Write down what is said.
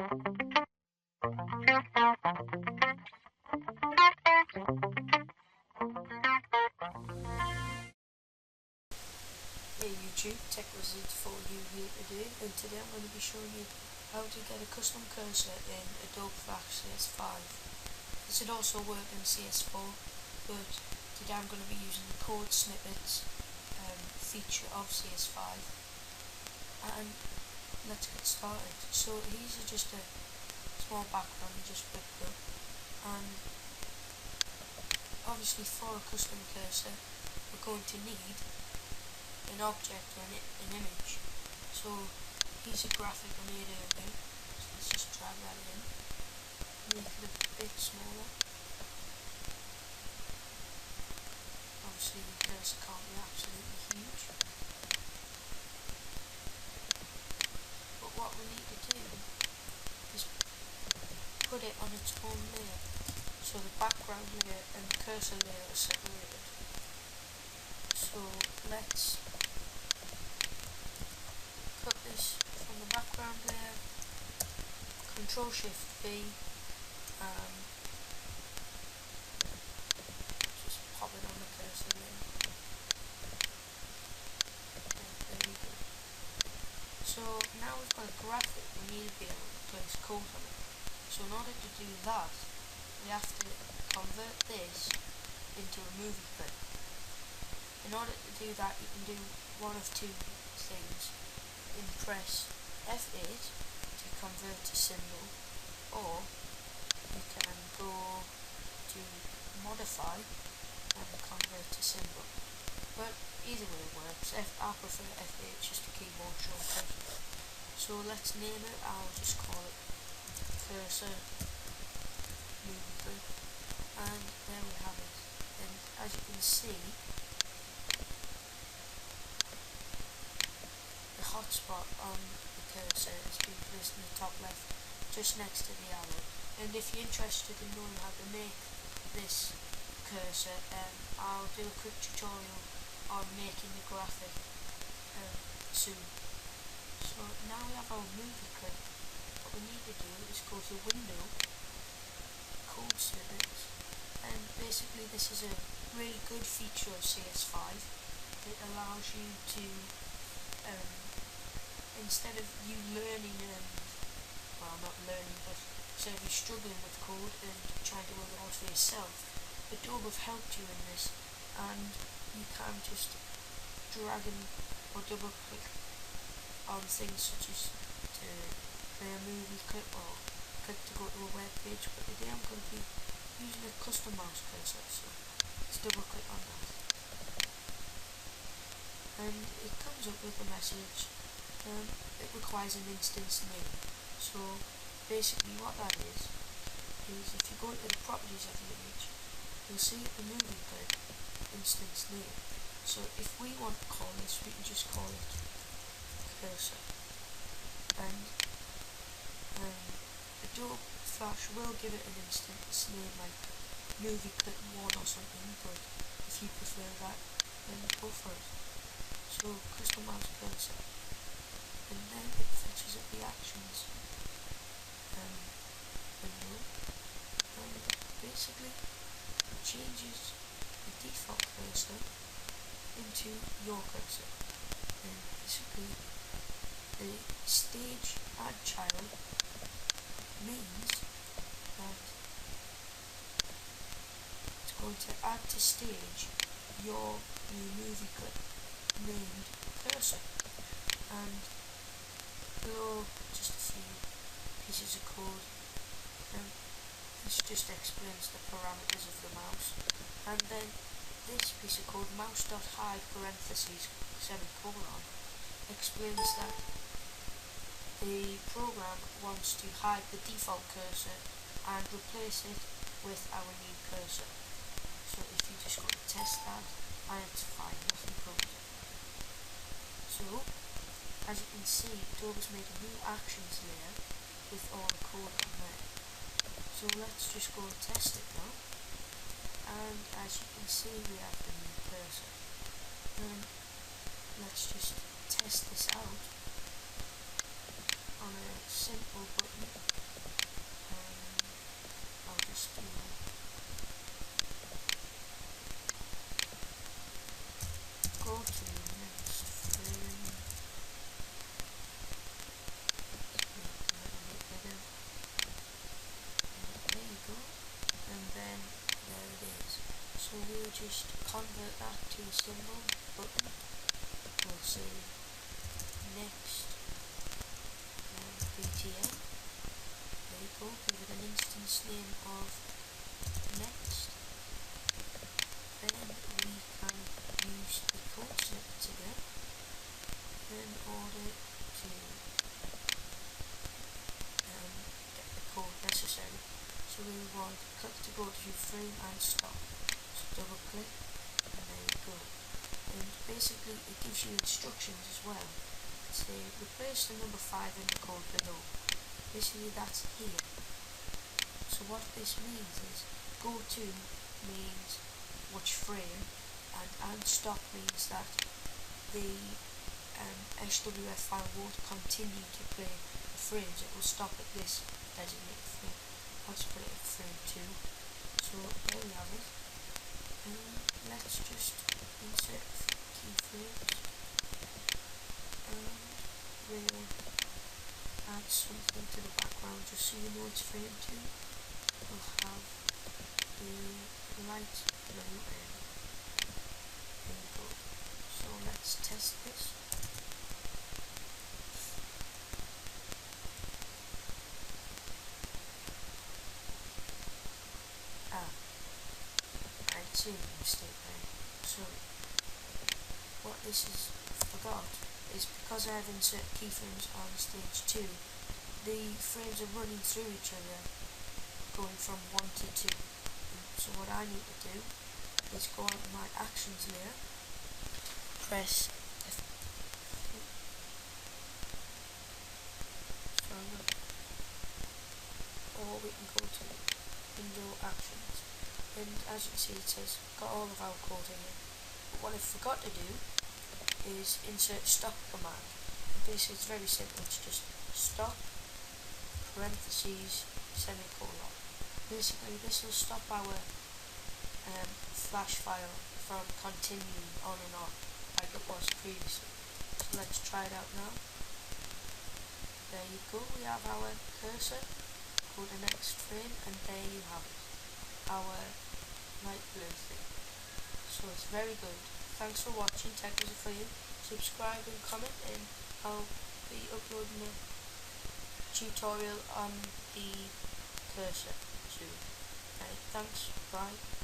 Hey YouTube, Tech Wizard for you here today, and today I'm going to be showing you how to get a custom cursor in Adobe Flash CS5. This would also work in CS4, but today I'm going to be using the code snippets feature of CS5, and let's get started. So here's just a small background I just whipped up, and obviously for a custom cursor we're going to need an object or an image. So here's a graphic I made earlier, so let's just drag that in, make it a bit smaller. Obviously the cursor can't be absolutely huge, but what we need to do is put it on its own layer, so the background layer and the cursor layer are separated. So let's cut this from the background layer, Control Shift V, just pop it on the cursor layer. There we go. So now we've got a graphic, we need to be able to place code on it. So in order to do that, we have to convert this into a movie clip. In order to do that, you can do one of two things. You can press F8 to convert to symbol, or you can go to modify and convert to symbol. But either way works. I prefer F8, just a keyboard shortcut. So let's name it. I'll just call it cursor movie clip, and there we have it. And as you can see, the hotspot on the cursor is being placed in the top left, just next to the arrow. And if you're interested in knowing how to make this cursor, I'll do a quick tutorial on making the graphic soon. So now we have our movie clip. What we need to do is go to Window, Code Snippets, and basically this is a really good feature of CS5. It allows you to instead of you learning well, not learning, but instead of you struggling with code and trying to work it out for yourself, Adobe have helped you in this, and you can just drag and or double click on things such as to play a movie clip or click to go to a web page. But today I'm going to be using a custom mouse cursor, so let's double click on that. And it comes up with a message. It requires an instance name. So basically what that is if you go into the properties of the image, you'll see the movie clip instance name. So if we want to call this, we can just call it cursor. And Adobe Flash will give it an instance name like movie clip 1 or something, but if you prefer that, then go for it. So custom mouse cursor, and then it fetches up the actions window, and basically changes the default cursor into your cursor. And basically the stage add child means that it's going to add to stage your new movie clip named cursor. And below just a few pieces of code, this just explains the parameters of the mouse. And then this piece of code, mouse.hide parentheses semicolon, explains that the program wants to hide the default cursor and replace it with our new cursor. So if you just go to test that, and it's fine, nothing goes. So as you can see, Adobe's made a new actions layer with all the code on there. So let's just go and test it now. And as you can see, we have the new cursor. And let's just test this out on a simple button. symbol button, we'll say next btn. There you go, give it an instance name of next. Then we can use the code snippets again in order to get the code necessary. So we want click to go to frame and stop. So double click and there you go. And basically it gives you instructions as well. Say replace the number 5 in the code below. Basically that's here. So what this means is go to means which frame, and stop means that the SWF file won't continue to play the frames. It will stop at this designated frame. Let's put it at frame 2. So there we have it. Let's just insert keyframes and we'll add something to the background just so you know it's frame 2. We'll have the light blue and there you go. So let's test this. I'd seen a mistake there. So what this is forgot is because I have insert keyframes on stage 2, the frames are running through each other going from 1 to 2. So what I need to do is go on to my actions layer, press F, or we can go to window actions, and as you can see it says got all of our code in here. But what I forgot to do is insert stop command. And basically it's very simple, it's just stop parentheses semicolon. Basically this will stop our Flash file from continuing on and on like it was previously. So let's try it out now. There you go, we have our cursor. Go to next frame and there you have it, our light blue thing. So it's very good. Thanks for watching Tech Is For You. Subscribe and comment, and I'll be uploading a tutorial on the cursor soon. Thanks, bye.